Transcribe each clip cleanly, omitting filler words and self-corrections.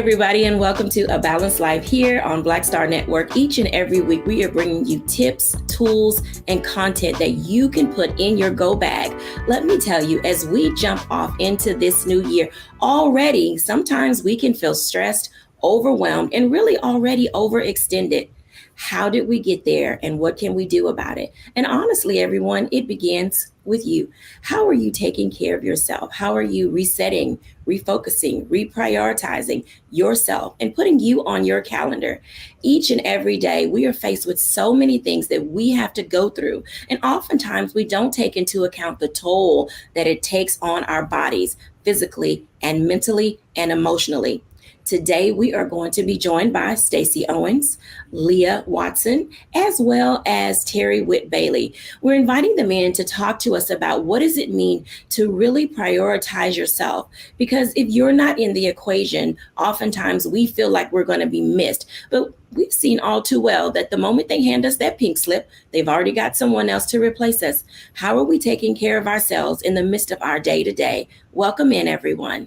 everybody, and welcome to A Balanced Life here on Black Star Network. Each and every week, we are bringing you tips, tools, and content that you can put in your go bag. Let me tell you, as we jump off into this new year, already, sometimes we can feel stressed, overwhelmed, and really already overextended. How did we get there, and what can we do about it? And honestly, everyone, it begins with you. How are you taking care of yourself? How are you resetting, refocusing, reprioritizing yourself, and putting you on your calendar? Each and every day, we are faced with so many things that we have to go through. And oftentimes, we don't take into account the toll that it takes on our bodies physically and mentally and emotionally. Today, we are going to be joined by Stacey Owens, Leah Watson, as well as Terry Whit Bailey. We're inviting them in to talk to us about what does it mean to really prioritize yourself. Because if you're not in the equation, oftentimes we feel like we're going to be missed. But we've seen all too well that the moment they hand us that pink slip, they've already got someone else to replace us. How are we taking care of ourselves in the midst of our day to day? Welcome in, everyone.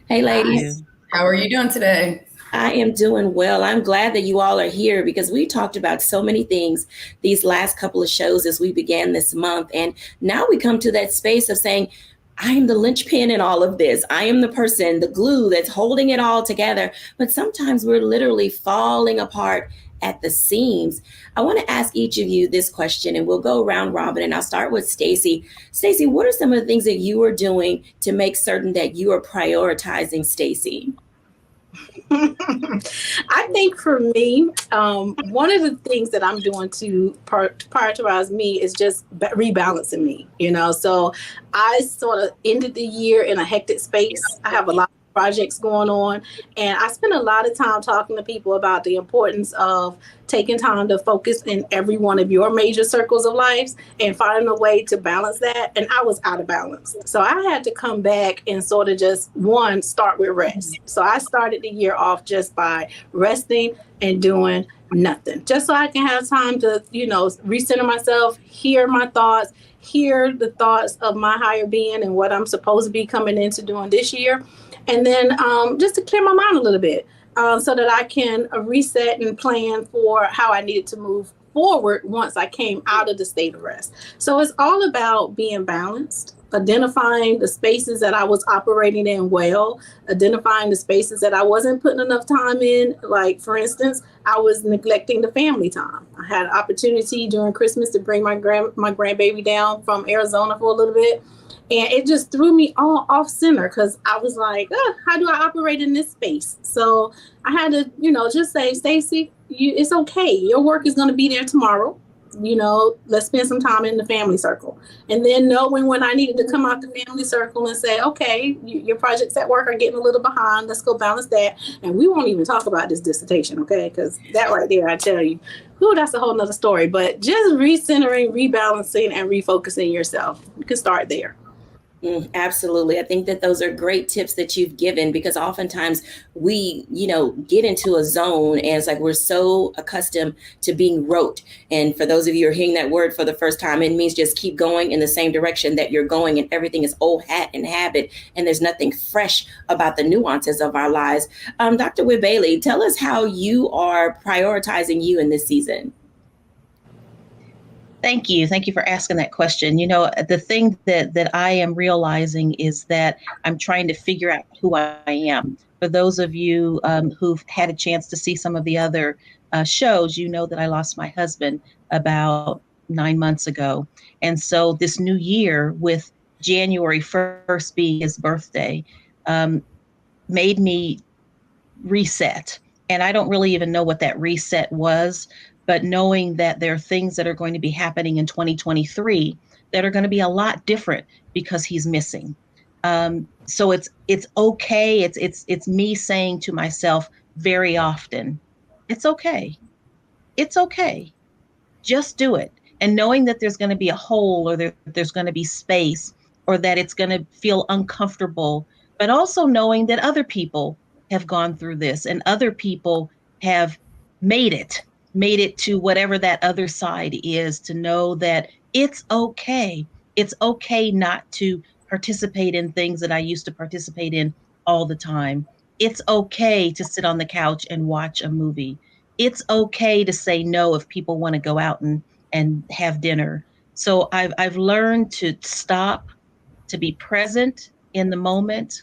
Hey, ladies. How are you doing today? I am doing well. I'm glad that you all are here because we talked about so many things these last couple of shows as we began this month. And now we come to that space of saying, I am the linchpin in all of this. I am the person, the glue that's holding it all together. But sometimes we're literally falling apart at the seams. I want to ask each of you this question, and we'll go round robin, and I'll start with Stacey. Stacey, what are some of the things that you are doing to make certain that you are prioritizing, Stacey? I think for me, one of the things that I'm doing to prioritize me is just rebalancing me, So I sort of ended the year in a hectic space. I have a lot of projects going on, and I spend a lot of time talking to people about the importance of taking time to focus in every one of your major circles of life and finding a way to balance that. And I was out of balance. So I had to come back and sort of just start with rest. So I started the year off just by resting and doing nothing, just so I can have time to, recenter myself, hear my thoughts, hear the thoughts of my higher being and what I'm supposed to be coming into doing this year. And then just to clear my mind a little bit so that I can reset and plan for how I needed to move forward once I came out of the state of rest. So it's all about being balanced, identifying the spaces that I was operating in well, identifying the spaces that I wasn't putting enough time in. Like, for instance, I was neglecting the family time. I had an opportunity during Christmas to bring my grandbaby down from Arizona for a little bit. And it just threw me all off center because I was like, how do I operate in this space? So I had to, just say, Stacey, it's okay. Your work is going to be there tomorrow. Let's spend some time in the family circle. And then knowing when I needed to come out the family circle and say, okay, your projects at work are getting a little behind. Let's go balance that. And we won't even talk about this dissertation, okay? Because that right there, I tell you, that's a whole nother story. But just recentering, rebalancing, and refocusing yourself. You can start there. Absolutely. I think that those are great tips that you've given because oftentimes we, get into a zone and it's like we're so accustomed to being rote. And for those of you who are hearing that word for the first time, it means just keep going in the same direction that you're going and everything is old hat and habit and there's nothing fresh about the nuances of our lives. Dr. Whit Bailey, tell us how you are prioritizing you in this season. Thank you. Thank you for asking that question. The thing that I am realizing is that I'm trying to figure out who I am. For those of you who've had a chance to see some of the other shows, that I lost my husband about 9 months ago. And so this new year, with January 1st being his birthday, made me reset. And I don't really even know what that reset was. But knowing that there are things that are going to be happening in 2023 that are going to be a lot different because he's missing. So it's okay. It's me saying to myself very often, it's okay. It's okay. Just do it. And knowing that there's going to be a hole or there's going to be space or that it's going to feel uncomfortable, but also knowing that other people have gone through this and other people have made it to whatever that other side is, to know that it's okay. It's okay not to participate in things that I used to participate in all the time. It's okay to sit on the couch and watch a movie. It's okay to say no if people want to go out and have dinner. So I've learned to stop, to be present in the moment,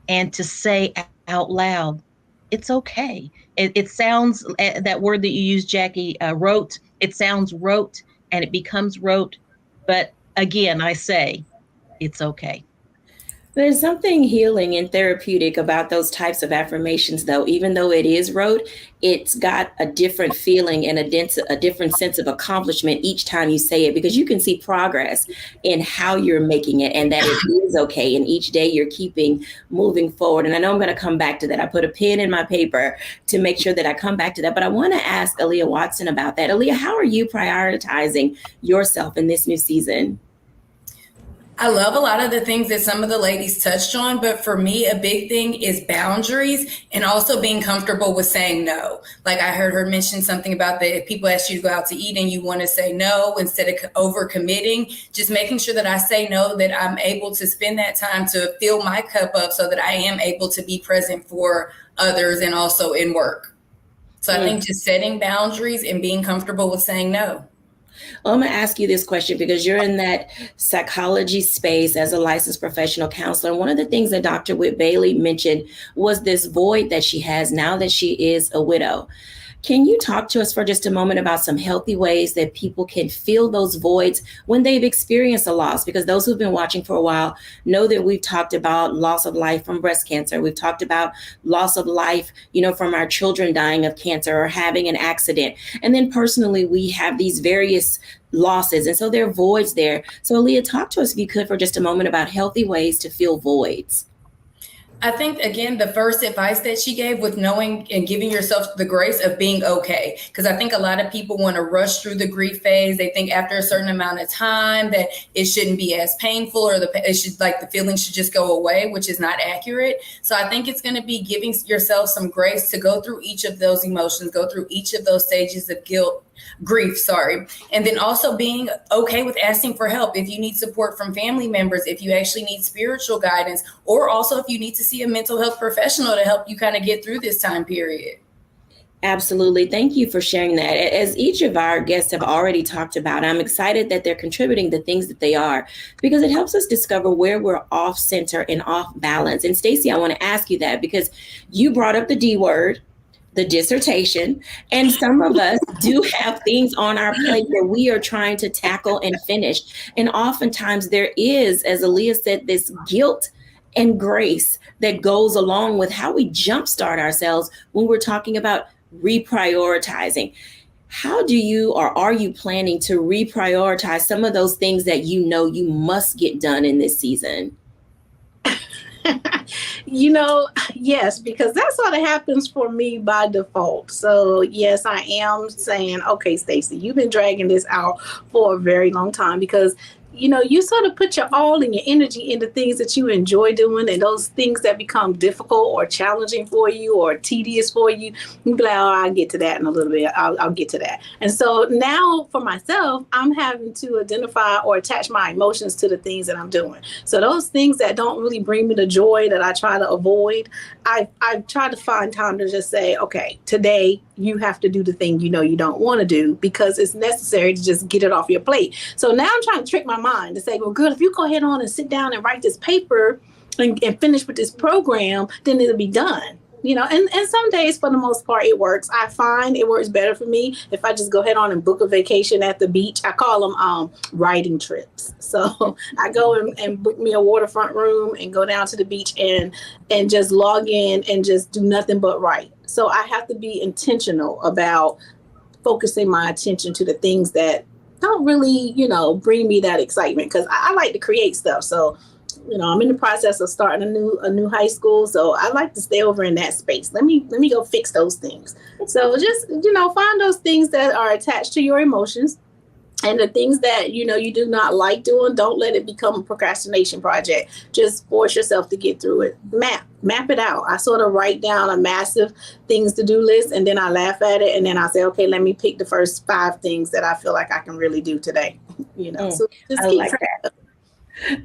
and to say out loud, it's okay. It sounds, that word that you use, Jackie, rote, it sounds rote and it becomes rote. But again, I say, it's okay. There's something healing and therapeutic about those types of affirmations, though. Even though it is rote, it's got a different feeling and a different sense of accomplishment each time you say it, because you can see progress in how you're making it and that it is okay. And each day you're keeping moving forward. And I know I'm going to come back to that. I put a pen in my paper to make sure that I come back to that. But I want to ask Aaliyah Watson about that. Aaliyah, how are you prioritizing yourself in this new season? I love a lot of the things that some of the ladies touched on, but for me, a big thing is boundaries and also being comfortable with saying no. Like I heard her mention something about that if people ask you to go out to eat and you want to say no instead of overcommitting, just making sure that I say no, that I'm able to spend that time to fill my cup up so that I am able to be present for others and also in work. So I think just setting boundaries and being comfortable with saying no. Well, I'm going to ask you this question because you're in that psychology space as a licensed professional counselor. And one of the things that Dr. Whit Bailey mentioned was this void that she has now that she is a widow. Can you talk to us for just a moment about some healthy ways that people can fill those voids when they've experienced a loss? Because those who've been watching for a while know that we've talked about loss of life from breast cancer. We've talked about loss of life, from our children dying of cancer or having an accident. And then personally, we have these various losses. And so there are voids there. So Aaliyah, talk to us, if you could, for just a moment about healthy ways to fill voids. I think, again, the first advice that she gave with knowing and giving yourself the grace of being okay. Because I think a lot of people want to rush through the grief phase. They think after a certain amount of time that it shouldn't be as painful or the feeling should just go away, which is not accurate. So I think it's going to be giving yourself some grace to go through each of those emotions, go through each of those stages of grief, and then also being okay with asking for help if you need support from family members, if you actually need spiritual guidance, or also if you need to see a mental health professional to help you kind of get through this time period. Absolutely. Thank you for sharing that. As each of our guests have already talked about, I'm excited that they're contributing the things that they are, because it helps us discover where we're off center and off balance. And Stacey, I want to ask you that because you brought up the D word, the dissertation, and some of us do have things on our plate that we are trying to tackle and finish. And oftentimes there is, as Aaliyah said, this guilt and grace that goes along with how we jumpstart ourselves when we're talking about reprioritizing. How do you, or are you planning to reprioritize some of those things that you must get done in this season? Yes, because that sort of happens for me by default. So yes, I am saying, okay, Stacey, you've been dragging this out for a very long time because you sort of put your all and your energy into things that you enjoy doing, and those things that become difficult or challenging for you or tedious for you, you be like, oh, I'll get to that in a little bit. I'll get to that. And so now for myself, I'm having to identify or attach my emotions to the things that I'm doing. So those things that don't really bring me the joy that I try to avoid, I try to find time to just say, okay, today you have to do the thing you don't want to do because it's necessary to just get it off your plate. So now I'm trying to trick my mind to say, well, girl, if you go ahead on and sit down and write this paper and finish with this program, then it'll be done. And some days, for the most part, it works. I find it works better for me if I just go ahead on and book a vacation at the beach. I call them writing trips. So I go and book me a waterfront room and go down to the beach and just log in and just do nothing but write. So I have to be intentional about focusing my attention to the things that don't really, bring me that excitement, because I like to create stuff. So I'm in the process of starting a new high school. So I like to stay over in that space. Let me go fix those things. So just, find those things that are attached to your emotions, and the things that, you do not like doing, don't let it become a procrastination project. Just force yourself to get through it. Map it out. I sort of write down a massive things to do list, and then I laugh at it. And then I say, okay, let me pick the first 5 things that I feel like I can really do today. So just I like that.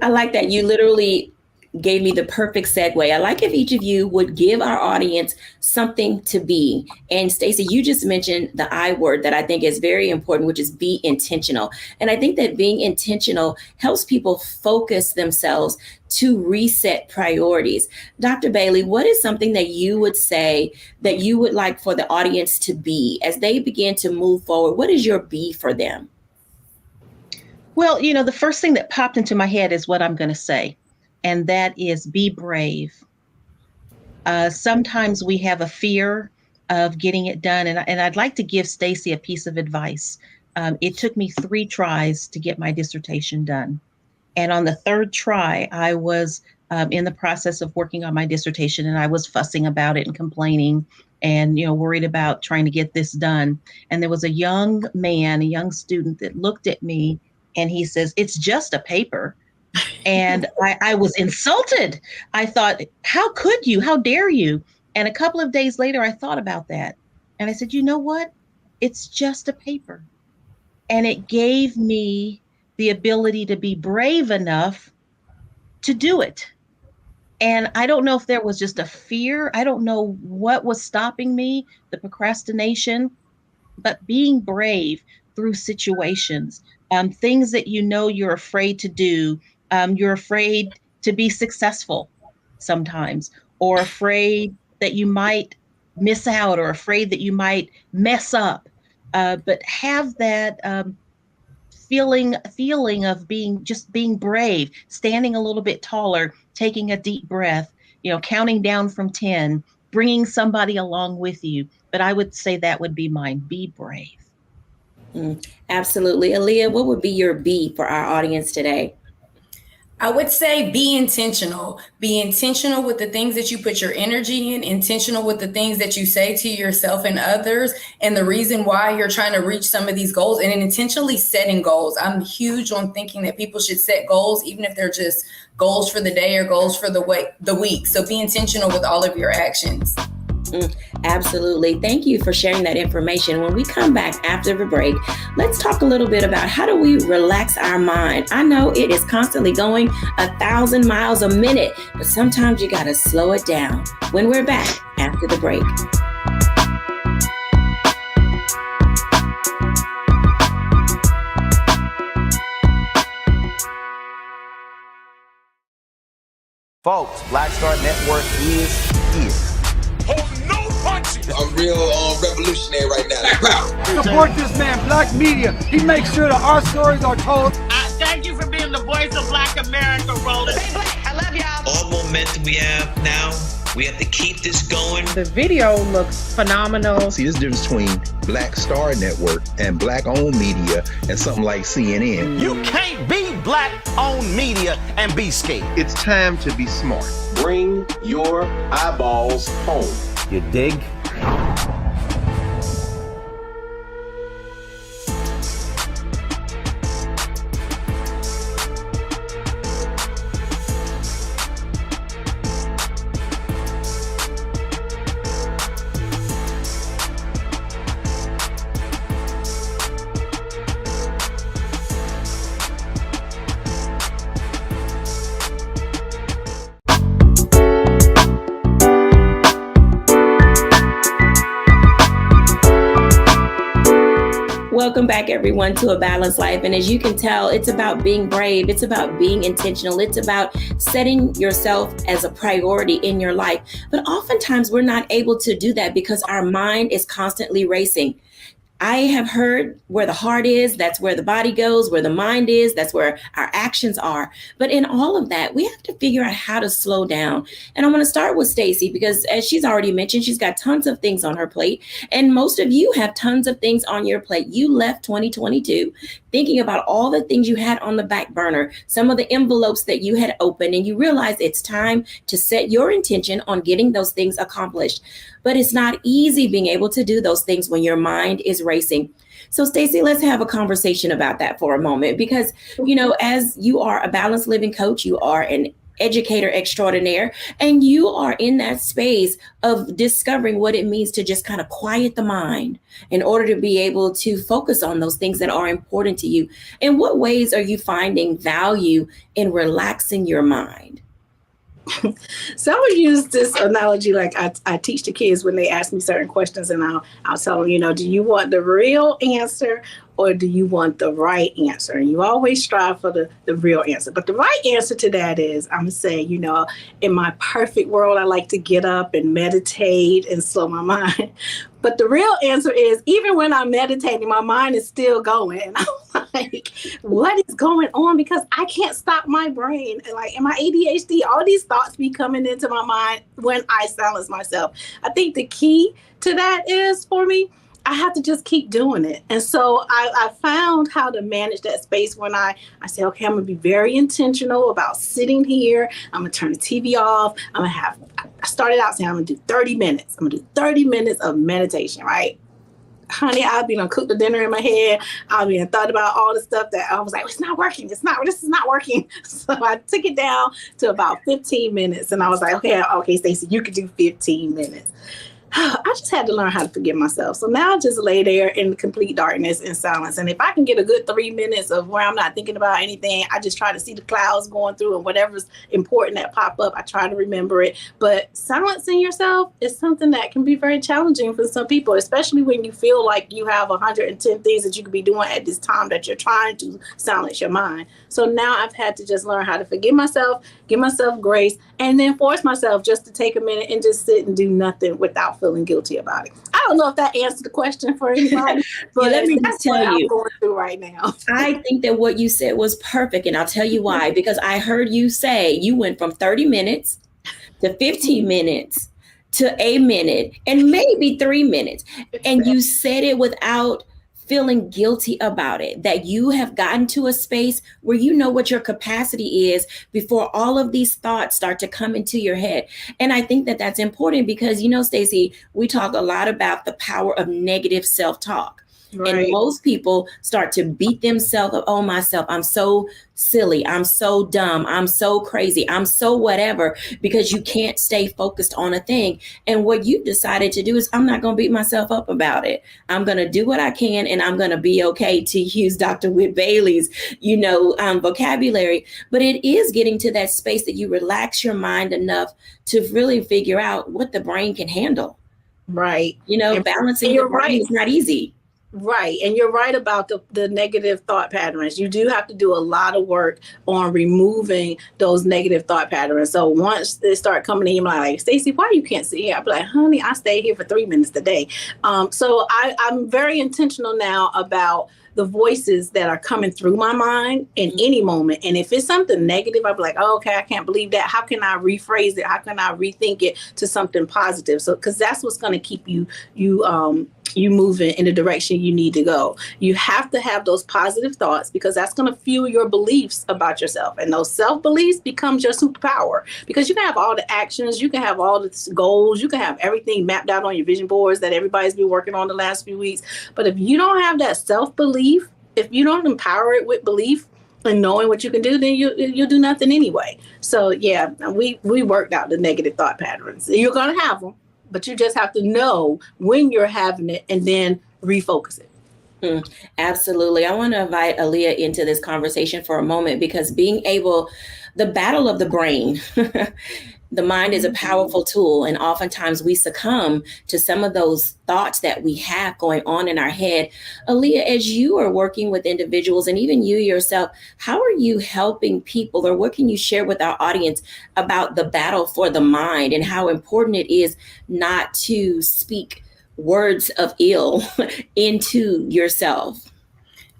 I like that. You literally gave me the perfect segue. I like if each of you would give our audience something to be. And Stacey, you just mentioned the I word that I think is very important, which is be intentional. And I think that being intentional helps people focus themselves to reset priorities. Dr. Bailey, what is something that you would say that you would like for the audience to be as they begin to move forward? What is your be for them? Well, the first thing that popped into my head is what I'm going to say, and that is be brave. Sometimes we have a fear of getting it done, and I'd like to give Stacey a piece of advice. It took me 3 tries to get my dissertation done. And on the 3rd try, I was in the process of working on my dissertation, and I was fussing about it and complaining and, worried about trying to get this done. And there was a young man, a young student that looked at me and he says, "It's just a paper." And I was insulted. I thought, how could you? How dare you? And a couple of days later, I thought about that. And I said, you know what? It's just a paper. And it gave me the ability to be brave enough to do it. And I don't know if there was just a fear. I don't know what was stopping me, the procrastination, but being brave through situations, things that you're afraid to do. You're afraid to be successful sometimes, or afraid that you might miss out, or afraid that you might mess up. But have that feeling of being brave, standing a little bit taller, taking a deep breath, counting down from 10, bringing somebody along with you. But I would say that would be mine. Be brave. Absolutely. Aaliyah, what would be your B for our audience today? I would say be intentional. Be intentional with the things that you put your energy in, intentional with the things that you say to yourself and others, and the reason why you're trying to reach some of these goals, and intentionally setting goals. I'm huge on thinking that people should set goals, even if they're just goals for the day or goals for the week. So be intentional with all of your actions. Absolutely. Thank you for sharing that information. When we come back after the break, let's talk a little bit about how do we relax our mind. I know it is constantly going 1,000 miles a minute, but sometimes you got to slow it down. When we're back after the break. Folks, Black Star Network is here. I'm real revolutionary right now. Support this man, Black Media. He makes sure that our stories are told. Thank you for being the voice of Black America, Roland. Stay black. I love y'all. All momentum we have now, we have to keep this going. The video looks phenomenal. See, there's a difference between Black Star Network and Black-owned media and something like CNN. You can't be Black-owned media and be scared. It's time to be smart. Bring your eyeballs home. You dig? Welcome back, everyone, to A Balanced Life. And as you can tell, it's about being brave. It's about being intentional. It's about setting yourself as a priority in your life. But oftentimes we're not able to do that because our mind is constantly racing. I have heard where the heart is, that's where the body goes, where the mind is, that's where our actions are. But in all of that, we have to figure out how to slow down. And I'm going to start with Stacey because as she's already mentioned, she's got tons of things on her plate. And most of you have tons of things on your plate. You left 2022 thinking about all the things you had on the back burner, some of the envelopes that you had opened, and you realize it's time to set your intention on getting those things accomplished. But it's not easy being able to do those things when your mind is racing. So Stacey, let's have a conversation about that for a moment, because, as you are a balanced living coach, you are an educator extraordinaire, and you are in that space of discovering what it means to just kind of quiet the mind in order to be able to focus on those things that are important to you. In what ways are you finding value in relaxing your mind? So I would use this analogy like I teach the kids when they ask me certain questions, and I'll tell them, do you want the real answer or do you want the right answer? And you always strive for the real answer. But the right answer to that is, I'm going to say, in my perfect world, I like to get up and meditate and slow my mind. But the real answer is, even when I'm meditating, my mind is still going. And I'm like, what is going on? Because I can't stop my brain. And like, in my ADHD, all these thoughts be coming into my mind when I silence myself. I think the key to that is, for me, I have to just keep doing it. And so I found how to manage that space when I say, okay, I'm going to be very intentional about sitting here. I'm going to turn the TV off. I started out saying I'm going to do 30 minutes. I'm going to do 30 minutes of meditation, right? Honey, I've been cook the dinner in my head. I've been thought about all the stuff that I was like, it's not working. This is not working. So I took it down to about 15 minutes. And I was like, okay, Stacey, you could do 15 minutes. I just had to learn how to forgive myself. So now I just lay there in complete darkness and silence. And if I can get a good 3 minutes of where I'm not thinking about anything, I just try to see the clouds going through, and whatever's important that pop up, I try to remember it. But silencing yourself is something that can be very challenging for some people, especially when you feel like you have 110 things that you could be doing at this time that you're trying to silence your mind. So now I've had to just learn how to forgive myself, give myself grace, and then force myself just to take a minute and just sit and do nothing without feeling guilty about it. I don't know if that answered the question for anybody, but let me just tell you, I'm going through right now. I think that what you said was perfect, and I'll tell you why. Because I heard you say you went from 30 minutes to 15 minutes to a minute and maybe 3 minutes, and you said it without feeling guilty about it, that you have gotten to a space where you know what your capacity is before all of these thoughts start to come into your head. And I think that that's important because, Stacey, we talk a lot about the power of negative self-talk. Right. And most people start to beat themselves up. Oh, myself, I'm so silly. I'm so dumb. I'm so crazy. I'm so whatever, because you can't stay focused on a thing. And what you decided to do is, I'm not going to beat myself up about it. I'm going to do what I can, and I'm going to be okay, to use Dr. Whit Bailey's, vocabulary. But it is getting to that space that you relax your mind enough to really figure out what the brain can handle. Right. Balancing your brain is not easy. Right. And you're right about the negative thought patterns. You do have to do a lot of work on removing those negative thought patterns. So once they start coming in, you're like, Stacey, why you can't sit here? I'll be like, honey, I stay here for 3 minutes a day. So I'm very intentional now about the voices that are coming through my mind in any moment. And if it's something negative, I'll be like, oh, okay, I can't believe that. How can I rephrase it? How can I rethink it to something positive? So, because that's what's going to keep you moving in the direction you need to go. You have to have those positive thoughts, because that's going to fuel your beliefs about yourself. And those self-beliefs becomes your superpower, because you can have all the actions, you can have all the goals, you can have everything mapped out on your vision boards that everybody's been working on the last few weeks. But if you don't have that self-belief, if you don't empower it with belief and knowing what you can do, then you'll do nothing anyway. So yeah, we worked out the negative thought patterns. You're going to have them, but you just have to know when you're having it and then refocus it. Absolutely. I want to invite Aaliyah into this conversation for a moment, because the battle of the brain, the mind is a powerful tool. And oftentimes we succumb to some of those thoughts that we have going on in our head. Aaliyah, as you are working with individuals, and even you yourself, how are you helping people, or what can you share with our audience about the battle for the mind and how important it is not to speak words of ill into yourself?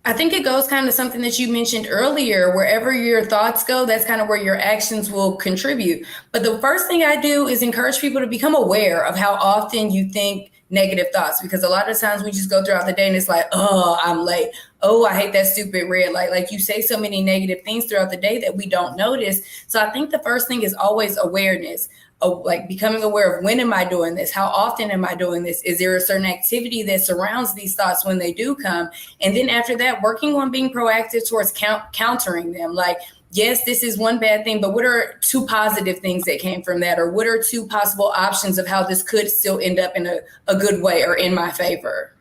I think it goes kind of something that you mentioned earlier. Wherever your thoughts go, that's kind of where your actions will contribute. But the first thing I do is encourage people to become aware of how often you think negative thoughts, because a lot of times we just go throughout the day and it's like, oh, I'm late. Oh, I hate that stupid red light. Like, you say so many negative things throughout the day that we don't notice. So I think the first thing is always awareness. Like becoming aware of, when am I doing this? How often am I doing this? Is there a certain activity that surrounds these thoughts when they do come? And then after that, working on being proactive towards countering them. Like, yes, this is one bad thing, but what are 2 positive things that came from that? Or what are 2 possible options of how this could still end up in a good way or in my favor?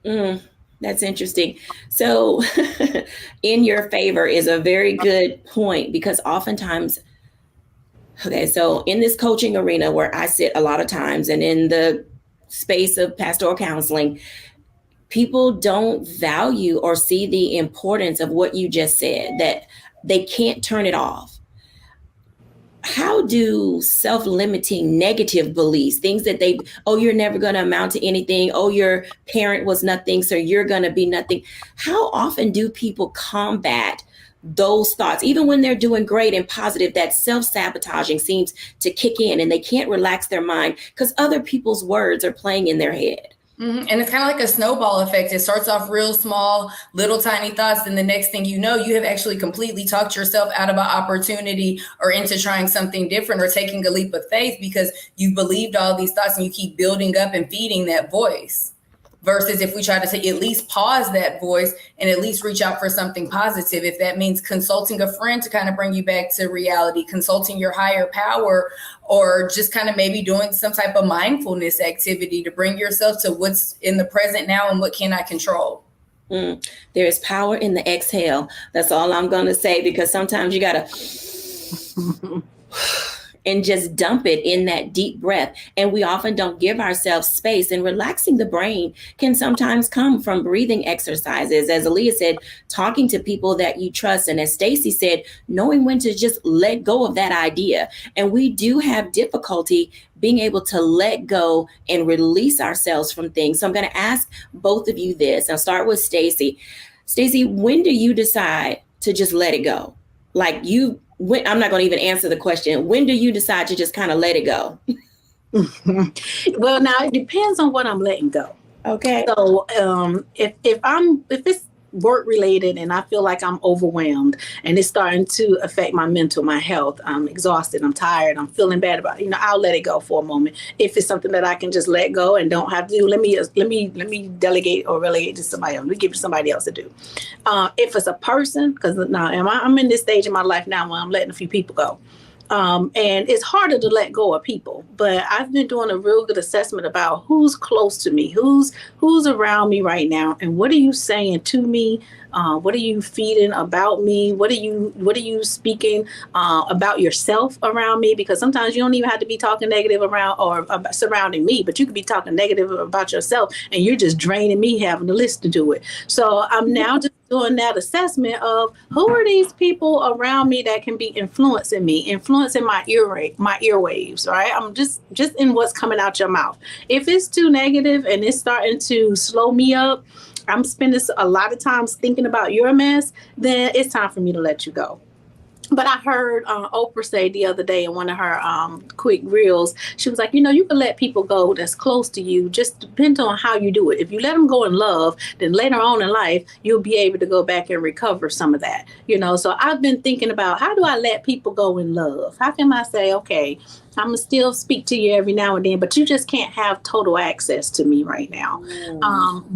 That's interesting. So in your favor is a very good point, because oftentimes Okay, so in this coaching arena where I sit a lot of times and in the space of pastoral counseling, people don't value or see the importance of what you just said, that they can't turn it off. How do self-limiting negative beliefs, things that you're never going to amount to anything, your parent was nothing, so you're going to be nothing. How often do people combat those thoughts, even when they're doing great and positive? That self-sabotaging seems to kick in and they can't relax their mind because other people's words are playing in their head. Mm-hmm. And it's kind of like a snowball effect. It starts off real small, little tiny thoughts. And the next thing you know, you have actually completely talked yourself out of an opportunity or into trying something different or taking a leap of faith because you believed all these thoughts and you keep building up and feeding that voice. Versus if we try to at least pause that voice and at least reach out for something positive, if that means consulting a friend to kind of bring you back to reality, consulting your higher power, or just kind of maybe doing some type of mindfulness activity to bring yourself to what's in the present now and what can I control. There is power in the exhale. That's all I'm going to say, because sometimes you got to and just dump it in that deep breath. And we often don't give ourselves space, and relaxing the brain can sometimes come from breathing exercises. As Aaliyah said, talking to people that you trust. And as Stacey said, knowing when to just let go of that idea. And we do have difficulty being able to let go and release ourselves from things. So I'm going to ask both of you this. I'll start with Stacey. Stacey, when do you decide to just let it go? I'm not going to even answer the question. When do you decide to just kind of let it go? Well, now it depends on what I'm letting go. Okay. So if it's work related and I feel like I'm overwhelmed and it's starting to affect my mental, my health, I'm exhausted, I'm tired, I'm feeling bad about it, I'll let it go for a moment. If it's something that I can just let go and don't have to do, let me delegate or relegate to somebody else. Let me give it to somebody else to do. If it's a person, because now I'm in this stage in my life now where I'm letting a few people go. And it's harder to let go of people, but I've been doing a real good assessment about who's close to me, who's around me right now, and what are you saying to me? What are you feeding about me? What are you speaking about yourself around me? Because sometimes you don't even have to be talking negative around or surrounding me, but you could be talking negative about yourself, and you're just draining me having to listen to it. So I'm now just doing that assessment of who are these people around me that can be influencing my earwaves, right? I'm just in what's coming out your mouth. If it's too negative and it's starting to slow me up, I'm spending a lot of times thinking about your mess, then it's time for me to let you go. But I heard Oprah say the other day in one of her quick reels, she was like, you can let people go that's close to you, just depends on how you do it. If you let them go in love, then later on in life, you'll be able to go back and recover some of that. So I've been thinking about, how do I let people go in love? How can I say, okay, I'm going to still speak to you every now and then, but you just can't have total access to me right now.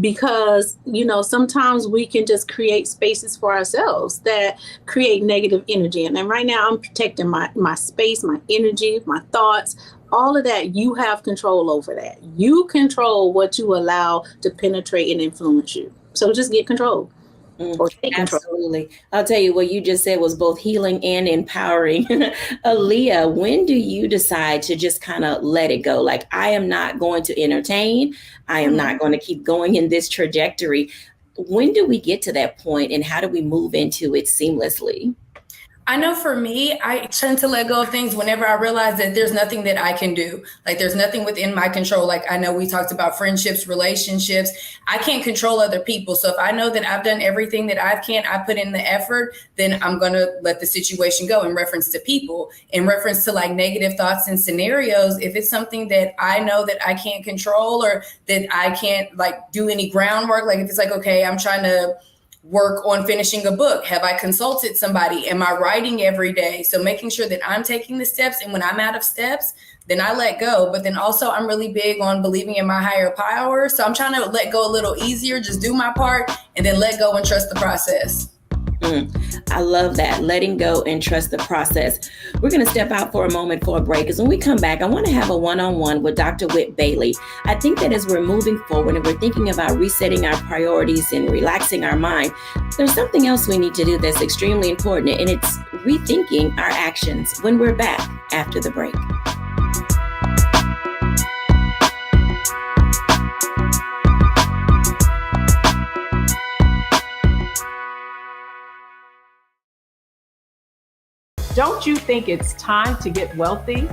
Because, sometimes we can just create spaces for ourselves that create negative energy. And right now I'm protecting my space, my energy, my thoughts, all of that. You have control over that. You control what you allow to penetrate and influence you. So just get control. Absolutely. I'll tell you, what you just said was both healing and empowering. Aaliyah, when do you decide to just kind of let it go? Like, I am not going to entertain. I am not going to keep going in this trajectory. When do we get to that point, and how do we move into it seamlessly? I know for me, I tend to let go of things whenever I realize that there's nothing that I can do. Like, there's nothing within my control. Like, I know we talked about friendships, relationships. I can't control other people. So if I know that I've done everything that I put in the effort, then I'm going to let the situation go. In reference to people, in reference to like negative thoughts and scenarios, if it's something that I know that I can't control or that I can't like do any groundwork, like if it's like, okay, I'm trying to work on finishing a book. Have I consulted somebody? Am I writing every day? So making sure that I'm taking the steps, and when I'm out of steps, then I let go. But then also I'm really big on believing in my higher power. So I'm trying to let go a little easier, just do my part and then let go and trust the process. I love that. Letting go and trust the process. We're going to step out for a moment for a break. Because when we come back, I want to have a one-on-one with Dr. Whit Bailey. I think that as we're moving forward and we're thinking about resetting our priorities and relaxing our mind, there's something else we need to do that's extremely important, and it's rethinking our actions when we're back after the break. Don't you think it's time to get wealthy?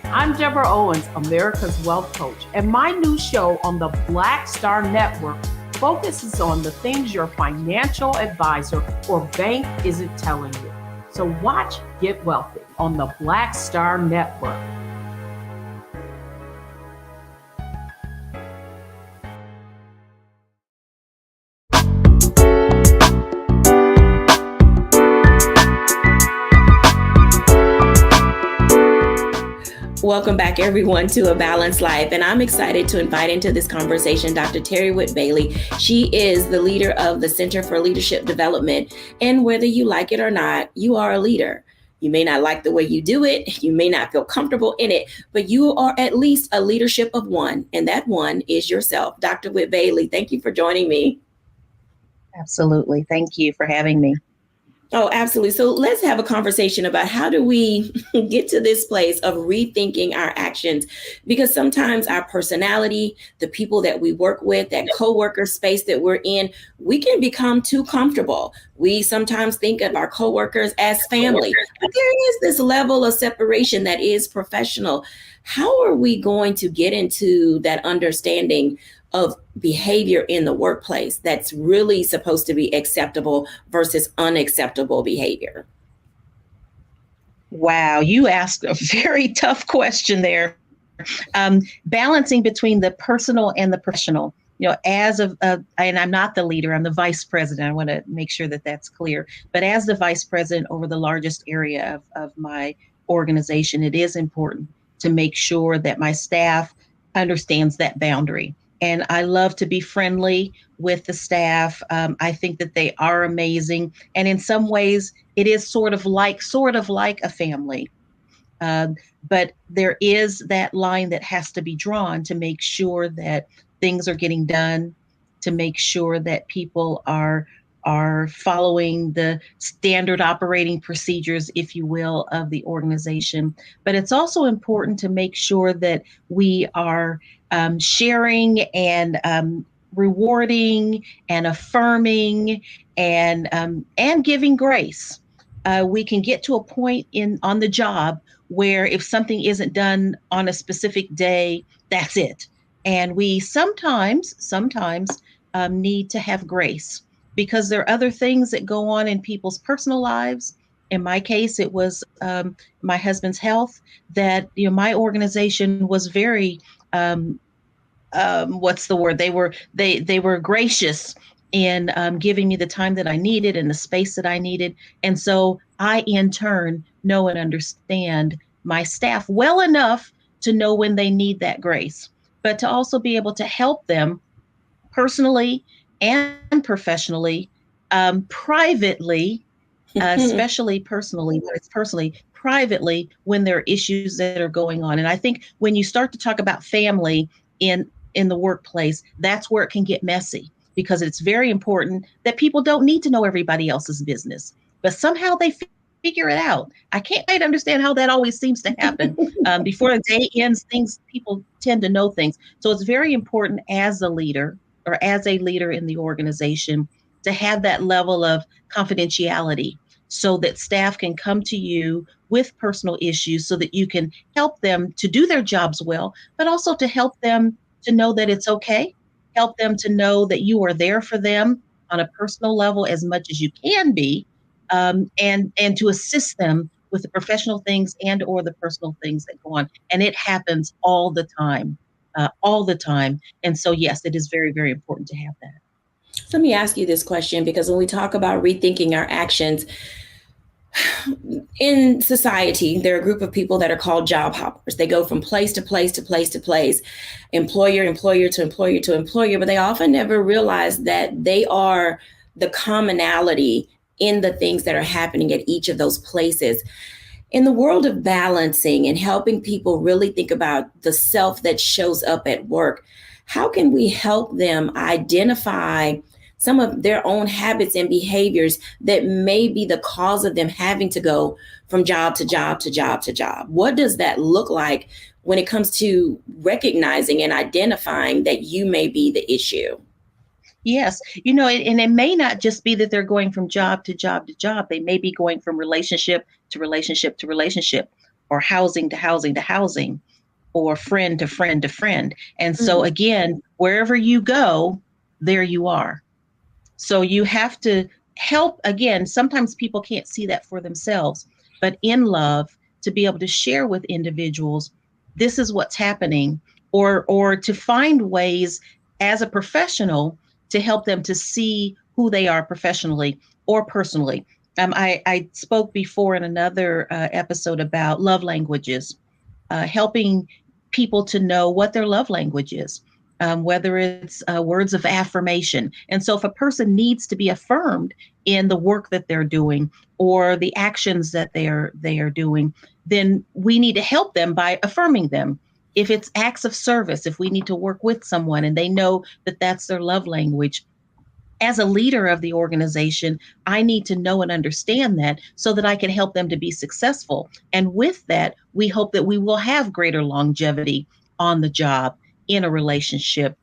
I'm Deborah Owens, America's Wealth Coach, and my new show on the Black Star Network focuses on the things your financial advisor or bank isn't telling you. So watch Get Wealthy on the Black Star Network. Welcome back, everyone, to A Balanced Life. And I'm excited to invite into this conversation Dr. Terry Whit Bailey. She is the leader of the Center for Leadership Development. And whether you like it or not, you are a leader. You may not like the way you do it. You may not feel comfortable in it, but you are at least a leadership of one. And that one is yourself. Dr. Whit Bailey, thank you for joining me. Absolutely. Thank you for having me. Oh, absolutely. So let's have a conversation about how do we get to this place of rethinking our actions? Because sometimes our personality, the people that we work with, that coworker space that we're in, we can become too comfortable. We sometimes think of our coworkers as family, but there is this level of separation that is professional. How are we going to get into that understanding of behavior in the workplace that's really supposed to be acceptable versus unacceptable behavior? Wow, you asked a very tough question there. Balancing between the personal and the professional. You know, and I'm not the leader, I'm the vice president. I want to make sure that that's clear. But as the vice president over the largest area of my organization, it is important to make sure that my staff understands that boundary. And I love to be friendly with the staff. I think that they are amazing. And in some ways, it is sort of like a family. But there is that line that has to be drawn to make sure that things are getting done, to make sure that people are following the standard operating procedures, if you will, of the organization. But it's also important to make sure that we are sharing and rewarding and affirming and giving grace. We can get to a point on the job where if something isn't done on a specific day, that's it. And we sometimes need to have grace because there are other things that go on in people's personal lives. In my case, it was my husband's health that, you know, my organization was very, what's the word? They were gracious in giving me the time that I needed and the space that I needed. And so I, in turn, know and understand my staff well enough to know when they need that grace, but to also be able to help them personally and professionally, privately, especially personally, but it's personally, privately, when there are issues that are going on. And I think when you start to talk about family in the workplace, that's where it can get messy, because it's very important that people don't need to know everybody else's business, but somehow they figure it out. I can't quite understand how that always seems to happen. Before the day ends, people tend to know things. So it's very important as a leader in the organization to have that level of confidentiality so that staff can come to you with personal issues so that you can help them to do their jobs well, but also to help them to know that it's okay, help them to know that you are there for them on a personal level as much as you can be, and to assist them with the professional things and or the personal things that go on. And it happens all the time. And so, yes, it is very, very important to have that. So let me ask you this question, because when we talk about rethinking our actions, in society, there are a group of people that are called job hoppers. They go from place to place to place to place, employer to employer to employer, but they often never realize that they are the commonality in the things that are happening at each of those places. In the world of balancing and helping people really think about the self that shows up at work, how can we help them identify some of their own habits and behaviors that may be the cause of them having to go from job to job to job to job? What does that look like when it comes to recognizing and identifying that you may be the issue? Yes, and it may not just be that they're going from job to job to job. They may be going from relationship to relationship to relationship, or housing to housing to housing, or friend to friend to friend. And so again, wherever you go, there you are. So you have to help. Again, sometimes people can't see that for themselves, but in love, to be able to share with individuals, this is what's happening, or to find ways as a professional to help them to see who they are professionally or personally. I spoke before in another episode about love languages, helping people to know what their love language is. Whether it's words of affirmation. And so if a person needs to be affirmed in the work that they're doing or the actions that they are doing, then we need to help them by affirming them. If it's acts of service, if we need to work with someone and they know that that's their love language, as a leader of the organization, I need to know and understand that so that I can help them to be successful. And with that, we hope that we will have greater longevity on the job, in a relationship,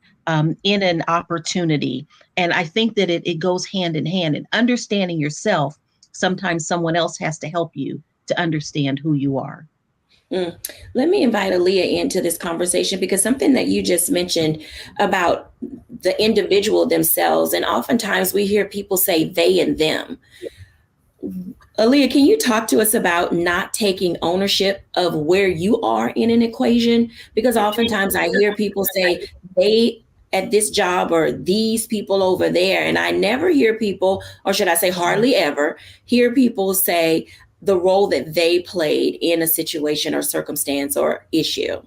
in an opportunity. And I think that it goes hand in hand. And understanding yourself, sometimes someone else has to help you to understand who you are. Let me invite Aaliyah into this conversation, because something that you just mentioned about the individual themselves, and oftentimes we hear people say they and them. Aaliyah, can you talk to us about not taking ownership of where you are in an equation? Because oftentimes I hear people say they at this job or these people over there, and I never hear people, or should I say hardly ever, hear people say the role that they played in a situation or circumstance or issue.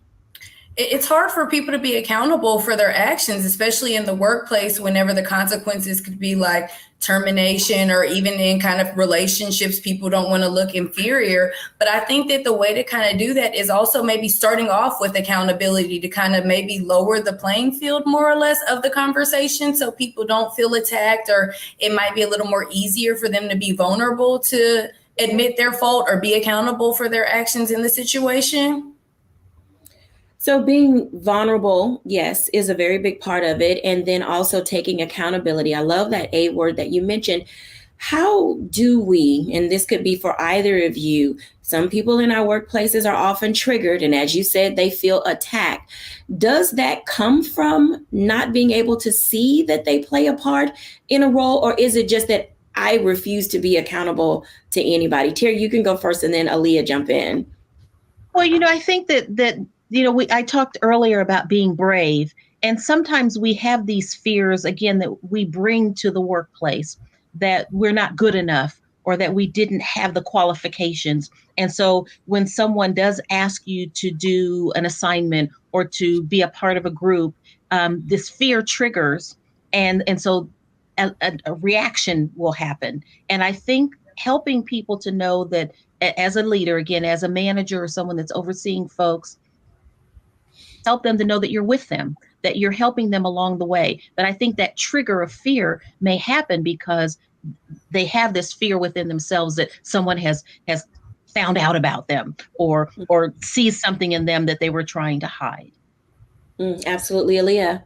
It's hard for people to be accountable for their actions, especially in the workplace, whenever the consequences could be like termination, or even in kind of relationships, people don't want to look inferior. But I think that the way to kind of do that is also maybe starting off with accountability to kind of maybe lower the playing field more or less of the conversation, so people don't feel attacked, or it might be a little more easier for them to be vulnerable to admit their fault or be accountable for their actions in the situation. So being vulnerable, yes, is a very big part of it. And then also taking accountability. I love that A word that you mentioned. How do we, and this could be for either of you, some people in our workplaces are often triggered. And as you said, they feel attacked. Does that come from not being able to see that they play a part in a role? Or is it just that I refuse to be accountable to anybody? Terry, you can go first, and then Aaliyah jump in. Well, I think that I talked earlier about being brave, and sometimes we have these fears, again, that we bring to the workplace, that we're not good enough or that we didn't have the qualifications. And so when someone does ask you to do an assignment or to be a part of a group, this fear triggers, and so a reaction will happen. And I think helping people to know that as a leader, again, as a manager or someone that's overseeing folks, help them to know that you're with them, that you're helping them along the way. But I think that trigger of fear may happen because they have this fear within themselves that someone has found out about them or sees something in them that they were trying to hide. Absolutely, Aaliyah.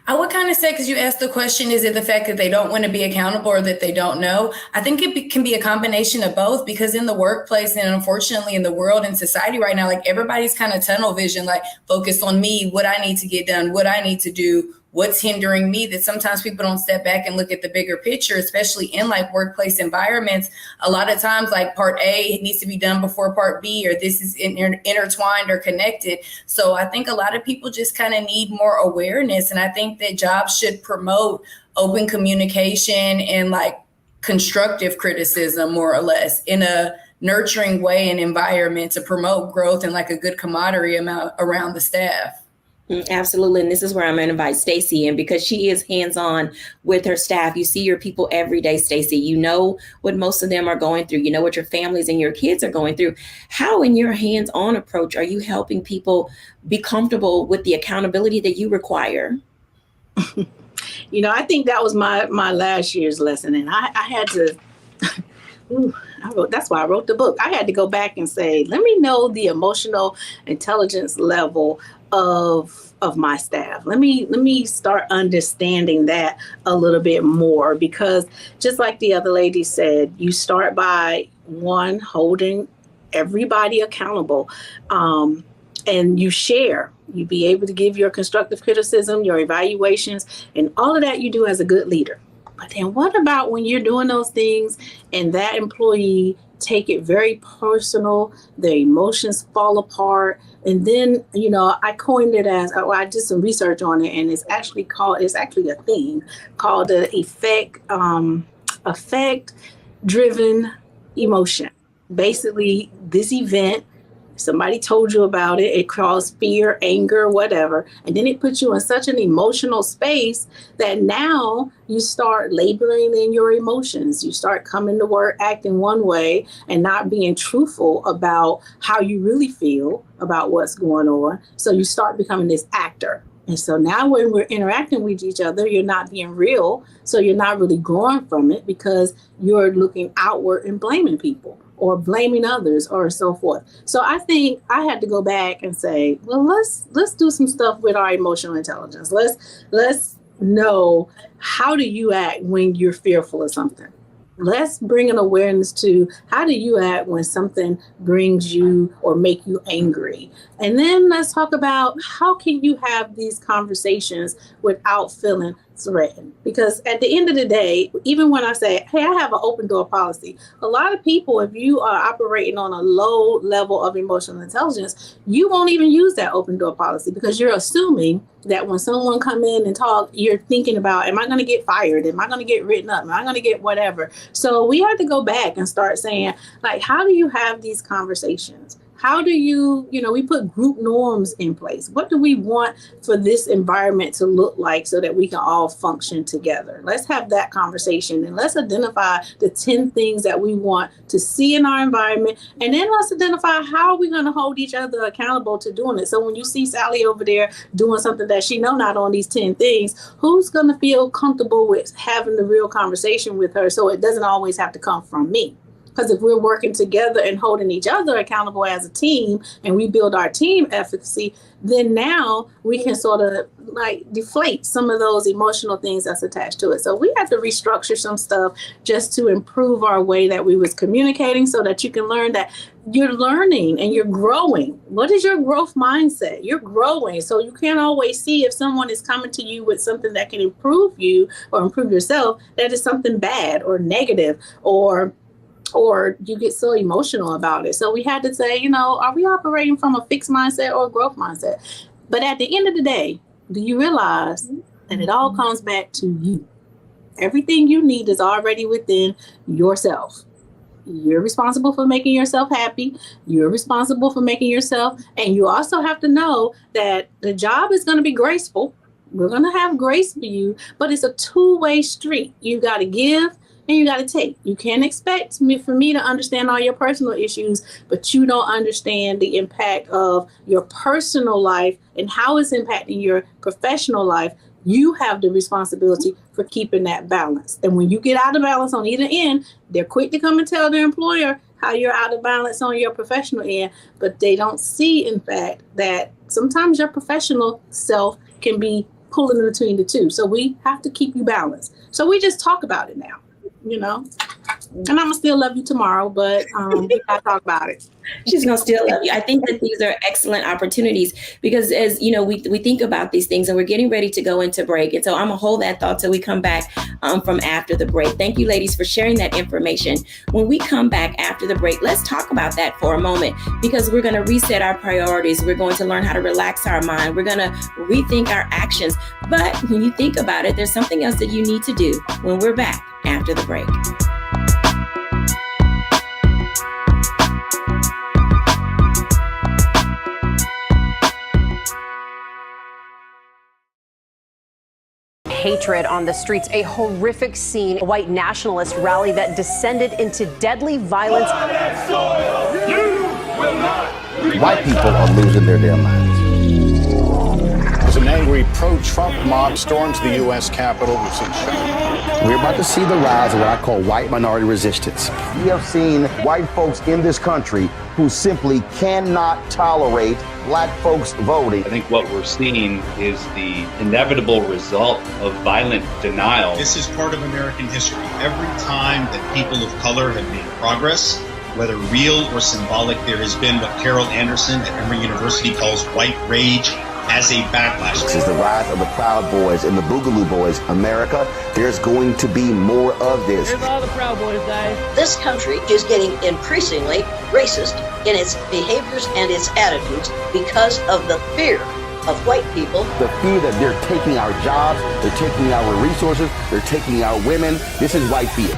I would kind of say, because you asked the question, is it the fact that they don't want to be accountable or that they don't know? I think it can be a combination of both, because in the workplace and unfortunately in the world and society right now, like everybody's kind of tunnel vision, like focused on me, what I need to get done, what I need to do, what's hindering me, that sometimes people don't step back and look at the bigger picture, especially in like workplace environments. A lot of times like part A needs to be done before part B, or this is intertwined or connected. So I think a lot of people just kind of need more awareness. And I think that jobs should promote open communication and like constructive criticism, more or less, in a nurturing way and environment to promote growth and like a good camaraderie around the staff. Absolutely. And this is where I'm going to invite Stacy in because she is hands-on with her staff. You see your people every day, Stacy. You know what most of them are going through. You know what your families and your kids are going through. How in your hands-on approach are you helping people be comfortable with the accountability that you require? I think that was my last year's lesson. And I had to, that's why I wrote the book. I had to go back and say, let me know the emotional intelligence level of my staff. Let me start understanding that a little bit more, because just like the other lady said, you start by one, holding everybody accountable, and you share. You be able to give your constructive criticism, your evaluations, and all of that you do as a good leader. But then what about when you're doing those things and that employee take it very personal, their emotions fall apart, and then, I coined it as, I did some research on it, and it's actually a thing called the effect-driven emotion. Basically, this event, somebody told you about it, it caused fear, anger, whatever, and then it puts you in such an emotional space that now you start labeling in your emotions. You start coming to work acting one way and not being truthful about how you really feel about what's going on. So you start becoming this actor. And so now when we're interacting with each other, you're not being real. So you're not really growing from it because you're looking outward and blaming people or blaming others or so forth. So I think I had to go back and say, well, let's do some stuff with our emotional intelligence. Let's know, how do you act when you're fearful of something? Let's bring an awareness to, how do you act when something brings you or make you angry? And then let's talk about, how can you have these conversations without feeling threatened? Because at the end of the day, even when I say, hey, I have an open door policy, a lot of people, if you are operating on a low level of emotional intelligence, you won't even use that open door policy because you're assuming that when someone come in and talk, you're thinking about, am I going to get fired? Am I going to get written up? Am I going to get whatever? So we had to go back and start saying, like, how do you have these conversations? How do you, we put group norms in place. What do we want for this environment to look like so that we can all function together? Let's have that conversation, and let's identify the 10 things that we want to see in our environment. And then let's identify how we're going to hold each other accountable to doing it. So when you see Sally over there doing something that she know not on these 10 things, who's going to feel comfortable with having the real conversation with her so it doesn't always have to come from me? Because if we're working together and holding each other accountable as a team, and we build our team efficacy, then now we can sort of like deflate some of those emotional things that's attached to it. So we have to restructure some stuff just to improve our way that we was communicating, so that you can learn that you're learning and you're growing. What is your growth mindset? You're growing. So you can't always see if someone is coming to you with something that can improve you or improve yourself, that is something bad or negative, or you get so emotional about it. So we had to say, are we operating from a fixed mindset or a growth mindset? But at the end of the day, do you realize that it all comes back to you? Everything you need is already within yourself. You're responsible for making yourself happy. You're responsible for making yourself. And you also have to know that the job is going to be graceful. We're going to have grace for you, but it's a two-way street. You got to give and you got to take. You can't expect for me to understand all your personal issues, but you don't understand the impact of your personal life and how it's impacting your professional life. You have the responsibility for keeping that balance. And when you get out of balance on either end, they're quick to come and tell their employer how you're out of balance on your professional end, but they don't see, in fact, that sometimes your professional self can be pulling in between the two. So we have to keep you balanced. So we just talk about it now. And I'm gonna still love you tomorrow, but we gotta talk about it. She's gonna still love you. I think that these are excellent opportunities because, as you know, we think about these things and we're getting ready to go into break. And so I'm gonna hold that thought till we come back from after the break. Thank you, ladies, for sharing that information. When we come back after the break, let's talk about that for a moment, because we're gonna reset our priorities. We're going to learn how to relax our mind. We're gonna rethink our actions. But when you think about it, there's something else that you need to do when we're back after the break. hatred on the streets. A horrific scene, a white nationalist rally that descended into deadly violence. White people are losing their damn minds. As an angry pro-Trump mob storms the U.S. Capitol, we've seen shootings. We're about to see the rise of what I call white minority resistance. We have seen white folks in this country who simply cannot tolerate black folks voting. I think what we're seeing is the inevitable result of violent denial. This is part of American history. Every time that people of color have made progress, whether real or symbolic, there has been what Carol Anderson at Emory University calls white rage as a backlash. This is the rise of the Proud Boys and the Boogaloo Boys. America, there's going to be more of this. Here's all the Proud Boys, guys. This country is getting increasingly racist in its behaviors and its attitudes because of the fear of white people. The fear that they're taking our jobs, they're taking our resources, they're taking our women. This is white fear.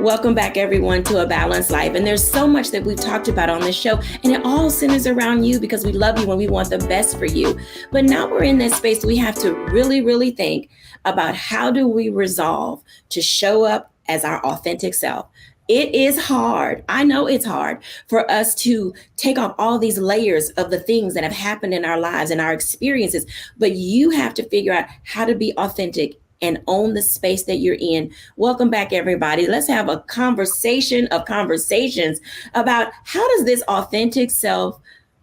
Welcome back, everyone, to A Balanced Life. And there's so much that we've talked about on this show, and it all centers around you because we love you and we want the best for you. But now we're in this space, we have to really, really think about how do we resolve to show up as our authentic self. It is hard. I know it's hard for us to take off all these layers of the things that have happened in our lives and our experiences, but you have to figure out how to be authentic and own the space that you're in. Welcome back, everybody. Let's have a conversation of conversations about how does this authentic self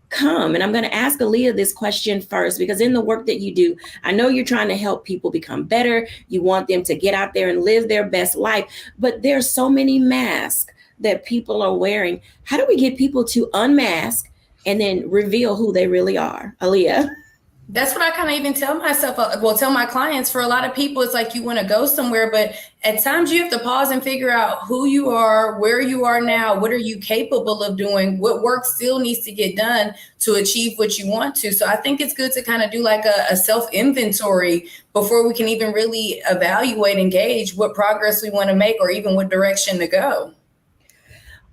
come? And I'm going to ask Aaliyah this question first, because in the work that you do, I know you're trying to help people become better. You want them to get out there and live their best life, but there's so many masks that people are wearing. How do we get people to unmask and then reveal who they really are? Aaliyah. That's what I kind of even tell myself, tell my clients. For a lot of people, it's like you want to go somewhere, but at times you have to pause and figure out who you are, where you are now, what are you capable of doing, what work still needs to get done to achieve what you want to. So I think it's good to kind of do like a self-inventory before we can even really evaluate and gauge what progress we want to make or even what direction to go.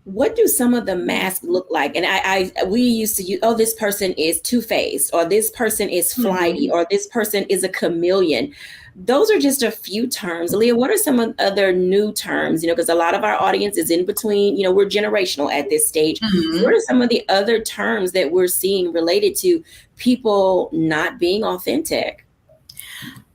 What do some of the masks look like? And we used to use, oh, this person is two-faced, or this person is flighty, or this person is a chameleon. Those are just a few terms. Leah, what are some of other new terms? Because a lot of our audience is in between, we're generational at this stage. Mm-hmm. What are some of the other terms that we're seeing related to people not being authentic?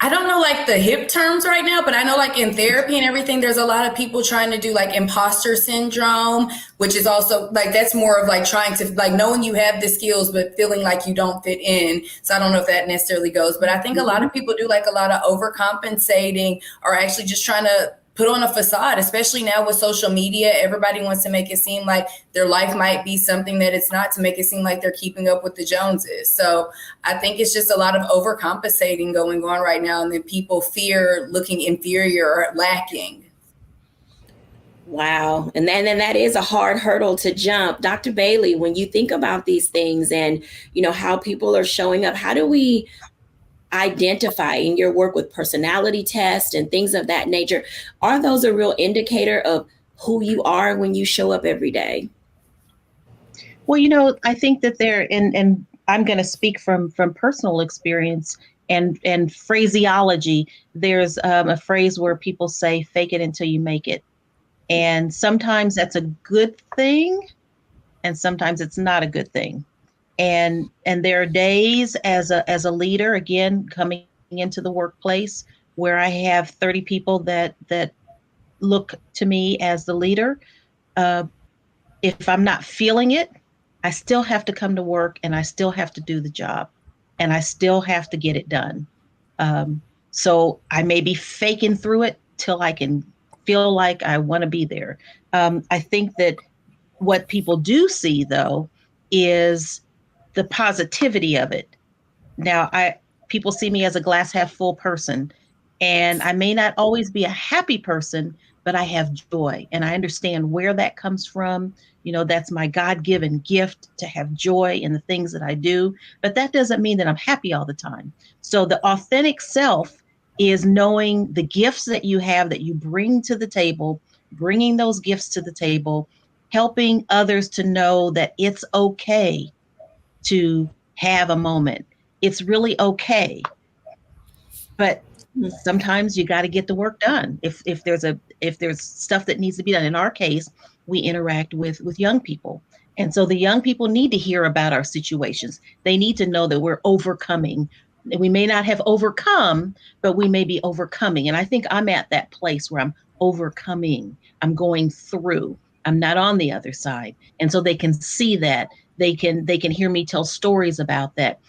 I don't know like the hip terms right now, but I know like in therapy and everything, there's a lot of people trying to do like imposter syndrome, which is also like, that's more of like trying to like knowing you have the skills, but feeling like you don't fit in. So I don't know if that necessarily goes, but I think a lot of people do like a lot of overcompensating or actually just trying to put on a facade, especially now with social media. Everybody wants to make it seem like their life might be something that it's not, to make it seem like they're keeping up with the Joneses. So I think it's just a lot of overcompensating going on right now. And then people fear looking inferior or lacking. Wow. And then that is a hard hurdle to jump. Dr. Bailey, when you think about these things and, how people are showing up, how do we identify in your work with personality tests and things of that nature? Are those a real indicator of who you are when you show up every day? Well, I think that and I'm going to speak from personal experience and phraseology. There's a phrase where people say, fake it until you make it. And sometimes that's a good thing. And sometimes it's not a good thing. And there are days as a leader, again, coming into the workplace where I have 30 people that look to me as the leader. If I'm not feeling it, I still have to come to work and I still have to do the job and I still have to get it done. So I may be faking through it till I can feel like I want to be there. I think that what people do see, though, is the positivity of it. Now, people see me as a glass half full person, and I may not always be a happy person, but I have joy, and I understand where that comes from. That's my God-given gift to have joy in the things that I do, but that doesn't mean that I'm happy all the time. So the authentic self is knowing the gifts that you have that you bring to the table, bringing those gifts to the table, helping others to know that it's okay to have a moment. It's really okay. But sometimes you got to get the work done. If there's stuff that needs to be done. In our case, we interact with young people. And so the young people need to hear about our situations. They need to know that we're overcoming. We may not have overcome, but we may be overcoming. And I think I'm at that place where I'm overcoming. I'm going through. I'm not on the other side. And so they can see that. They can hear me tell stories about that.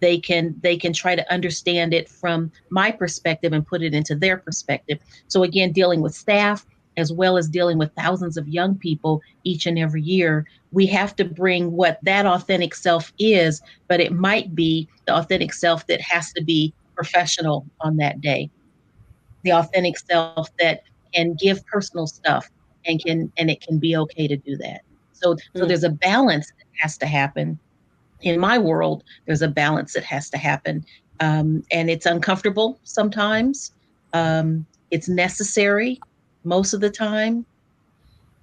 They can try to understand it from my perspective and put it into their perspective. So again, dealing with staff as well as dealing with thousands of young people each and every year, we have to bring what that authentic self is, but it might be the authentic self that has to be professional on that day. The authentic self that can give personal stuff and it can be okay to do that. So there's a balance that has to happen. In my world, there's a balance that has to happen. And it's uncomfortable sometimes. It's necessary most of the time,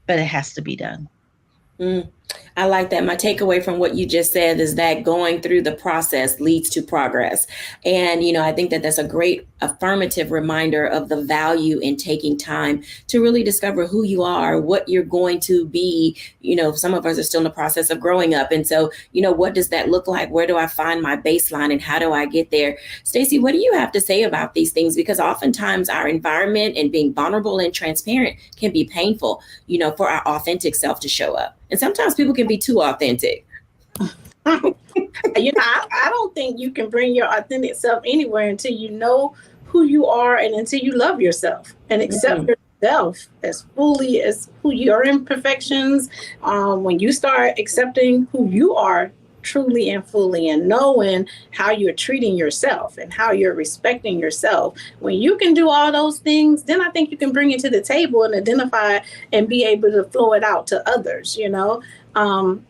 but it has to be done. I like that. My takeaway from what you just said is that going through the process leads to progress. And, I think that that's a great affirmative reminder of the value in taking time to really discover who you are, what you're going to be. Some of us are still in the process of growing up. And so, what does that look like? Where do I find my baseline and how do I get there? Stacey, what do you have to say about these things? Because oftentimes our environment and being vulnerable and transparent can be painful, for our authentic self to show up. And sometimes people can be too authentic. I don't think you can bring your authentic self anywhere until you know who you are and until you love yourself and accept yourself as fully as who your imperfections. When you start accepting who you are truly and fully and knowing how you're treating yourself and how you're respecting yourself, when you can do all those things, then I think you can bring it to the table and identify and be able to flow it out to others,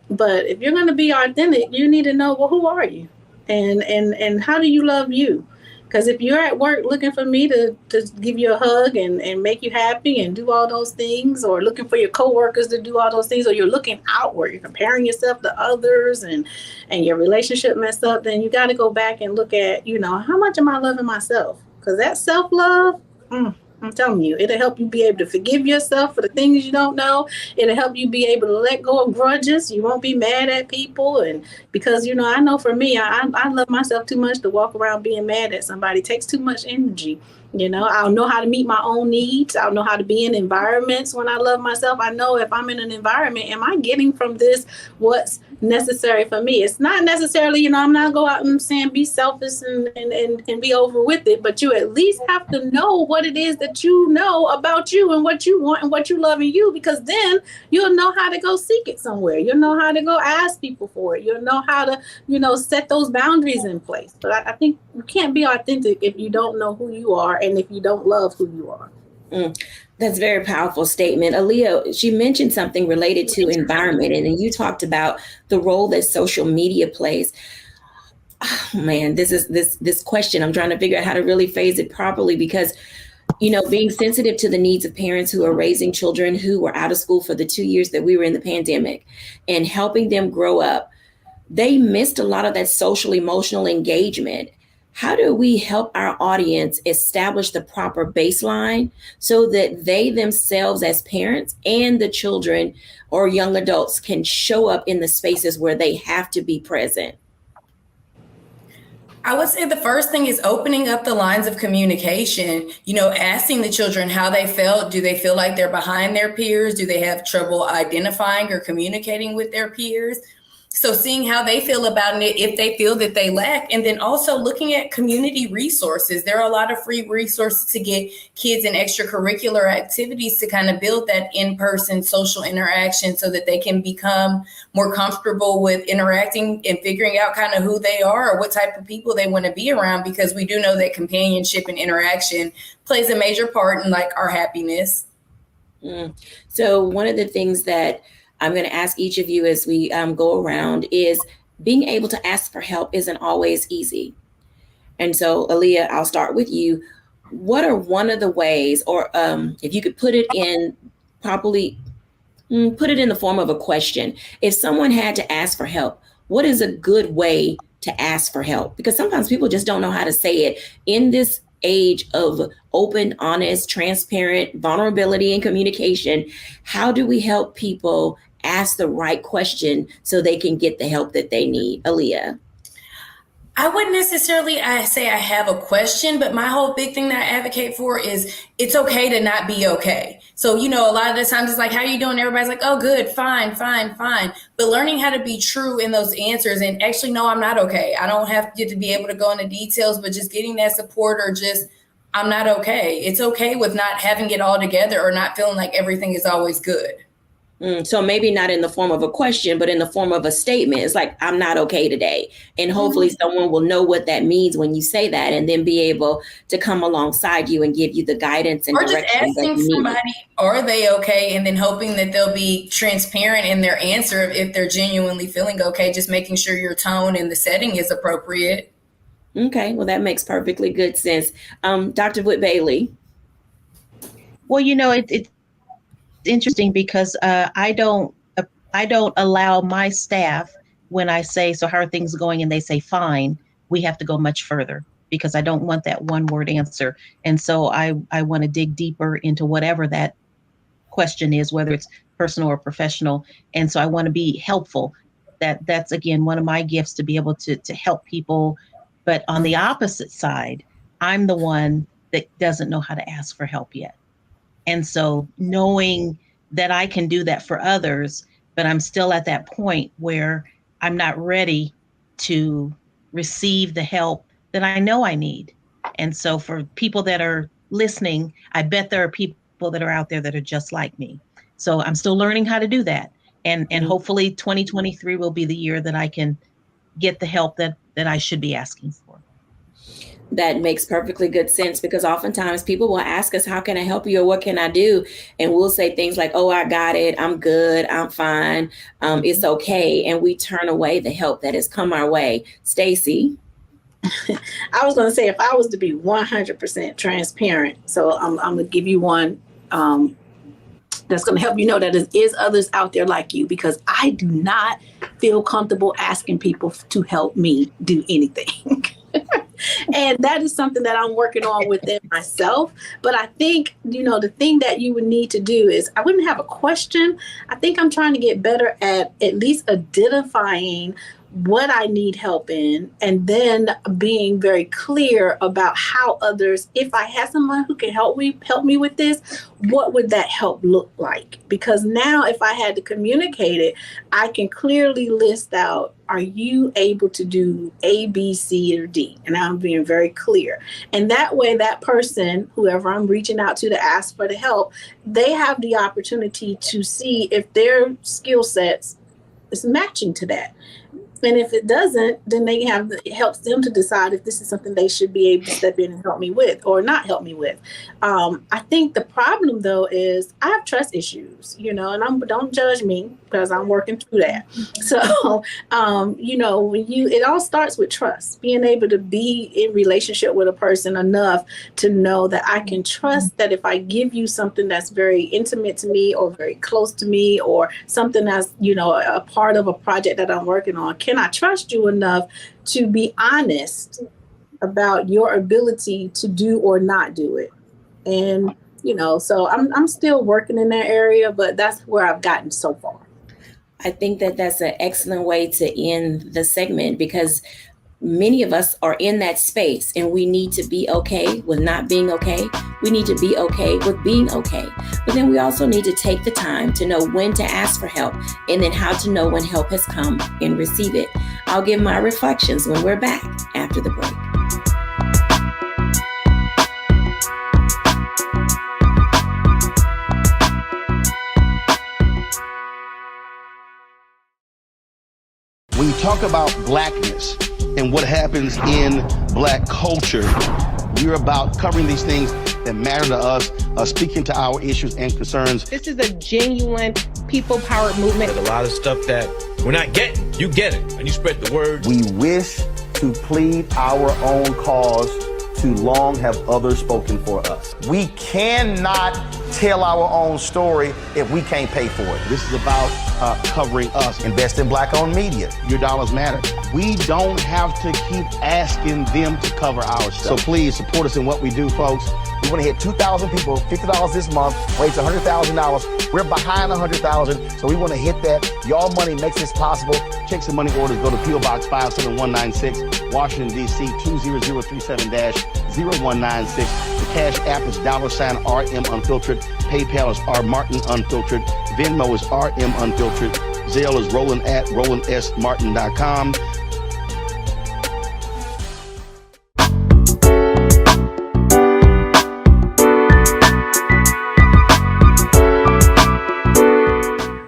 but if you're going to be authentic, you need to know, well, who are you and how do you love you? Because if you're at work looking for me to give you a hug and make you happy and do all those things, or looking for your coworkers to do all those things, or you're looking outward, you're comparing yourself to others and your relationship messed up, then you got to go back and look at, how much am I loving myself? Because that self-love, I'm telling you, it'll help you be able to forgive yourself for the things you don't know. It'll help you be able to let go of grudges. You won't be mad at people. And because, I know for me, I love myself too much to walk around being mad at somebody. It takes too much energy. I'll know how to meet my own needs. I'll know how to be in environments when I love myself. I know if I'm in an environment, am I getting from this what's necessary for me? It's not necessarily, I'm not going out and saying be selfish and be over with it, but you at least have to know what it is that you know about you and what you want and what you love in you, because then you'll know how to go seek it somewhere. You'll know how to go ask people for it. You'll know how to, set those boundaries in place. But I think you can't be authentic if you don't know who you are and if you don't love who you are. That's a very powerful statement. Aaliyah, she mentioned something related to environment, and then you talked about the role that social media plays. Oh, man, this question, I'm trying to figure out how to really phrase it properly, because, being sensitive to the needs of parents who are raising children who were out of school for the 2 years that we were in the pandemic and helping them grow up, they missed a lot of that social emotional engagement. How do we help our audience establish the proper baseline so that they themselves as parents and the children or young adults can show up in the spaces where they have to be present? I would say the first thing is opening up the lines of communication, asking the children how they felt. Do they feel like they're behind their peers? Do they have trouble identifying or communicating with their peers? So seeing how they feel about it, if they feel that they lack, and then also looking at community resources. There are a lot of free resources to get kids in extracurricular activities to kind of build that in-person social interaction so that they can become more comfortable with interacting and figuring out kind of who they are or what type of people they want to be around, because we do know that companionship and interaction plays a major part in our happiness. So one of the things that I'm going to ask each of you as we go around is being able to ask for help isn't always easy. And so, Aaliyah, I'll start with you. What are one of the ways, or if you could put it in properly, put it in the form of a question. If someone had to ask for help, what is a good way to ask for help? Because sometimes people just don't know how to say it. In this age of open, honest, transparent vulnerability and communication, how do we help people ask the right question so they can get the help that they need? Aaliyah. I wouldn't necessarily say I have a question, but my whole big thing that I advocate for is it's okay to not be okay. So, a lot of the times it's like, how are you doing? Everybody's like, oh, good, fine. But learning how to be true in those answers and actually, no, I'm not okay. I don't have to be able to go into details, but just getting that support or just, I'm not okay. It's okay with not having it all together or not feeling like everything is always good. So maybe not in the form of a question, but in the form of a statement. It's like, I'm not okay today. And hopefully someone will know what that means when you say that and then be able to come alongside you and give you the guidance and direction. Or just asking somebody, are they okay? And then hoping that they'll be transparent in their answer if they're genuinely feeling okay, just making sure your tone and the setting is appropriate. Okay, well, that makes perfectly good sense. Dr. Wood-Bailey. Well, it's interesting because I don't allow my staff, when I say, so how are things going? And they say, fine, we have to go much further because I don't want that one word answer. And so I want to dig deeper into whatever that question is, whether it's personal or professional. And so I want to be helpful. That's again, one of my gifts, to be able to help people. But on the opposite side, I'm the one that doesn't know how to ask for help yet. And so knowing that I can do that for others, but I'm still at that point where I'm not ready to receive the help that I know I need. And so for people that are listening, I bet there are people that are out there that are just like me. So I'm still learning how to do that. And hopefully 2023 will be the year that I can get the help that I should be asking for. That makes perfectly good sense, because oftentimes people will ask us, how can I help you, or what can I do? And we'll say things like, oh, I got it. I'm good. I'm fine. It's okay. And we turn away the help that has come our way. Stacey. I was going to say, if I was to be 100% transparent, so I'm going to give you one that's going to help you know that there is others out there like you, because I do not feel comfortable asking people to help me do anything. And that is something that I'm working on within myself. But I think, the thing that you would need to do is, I wouldn't have a question. I think I'm trying to get better at least identifying what I need help in, and then being very clear about how others, if I have someone who can help me with this, what would that help look like? Because now if I had to communicate it, I can clearly list out, are you able to do A, B, C, or D? And I'm being very clear. And that way, that person, whoever I'm reaching out to ask for the help, they have the opportunity to see if their skill sets is matching to that. And if it doesn't, then it helps them to decide if this is something they should be able to step in and help me with or not help me with. I think the problem, though, is I have trust issues, and don't judge me because I'm working through that. So, it all starts with trust, being able to be in relationship with a person enough to know that I can trust that if I give you something that's very intimate to me or very close to me, or something that's, a part of a project that I'm working on, can I trust you enough to be honest about your ability to do or not do it? And, so I'm still working in that area, but that's where I've gotten so far. I think that that's an excellent way to end the segment, because many of us are in that space, and we need to be okay with not being okay. We need to be okay with being okay. But then we also need to take the time to know when to ask for help, and then how to know when help has come and receive it. I'll give my reflections when we're back after the break. When you talk about blackness and what happens in Black culture, We're about covering these things that matter to us, speaking to our issues and concerns. This is a genuine people-powered movement. There's a lot of stuff that we're not getting. You get it, and you spread the word. We wish to plead our own cause. Too long have others spoken for us. We cannot tell our own story if we can't pay for it. This is about covering us. Invest in Black-owned media. Your dollars matter. We don't have to keep asking them to cover our stuff. So please support us in what we do, folks. We want to hit 2,000 people, $50 this month, raise $100,000. We're behind 100,000, so we want to hit that. Y'all money makes this possible. Check some money orders. Go to P.O. Box 57196, Washington, D.C. 20037-0196. The Cash App is $RM Unfiltered. PayPal is R Martin Unfiltered. Venmo is RM Unfiltered. Zelle is roland@rolandsmartin.com.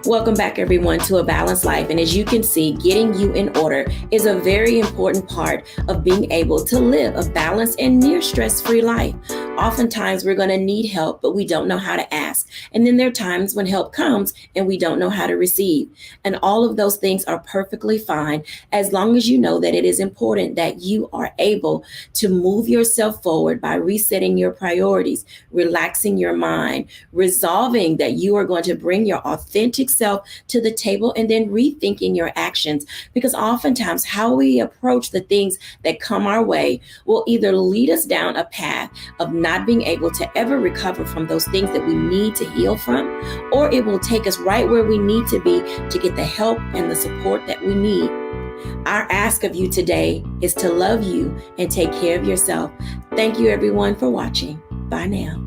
Welcome back, everyone, to A Balanced Life. And as you can see, getting you in order is a very important part of being able to live a balanced and near stress-free life. Oftentimes, we're going to need help, but we don't know how to ask. And then there are times when help comes and we don't know how to receive. And all of those things are perfectly fine as long as you know that it is important that you are able to move yourself forward by resetting your priorities, relaxing your mind, resolving that you are going to bring your authentic self to the table, and then rethinking your actions. Because oftentimes how we approach the things that come our way will either lead us down a path of not being able to ever recover from those things that we need to heal from, or it will take us right where we need to be to get the help and the support that we need. Our ask of you today is to love you and take care of yourself. Thank you, everyone, for watching. Bye now.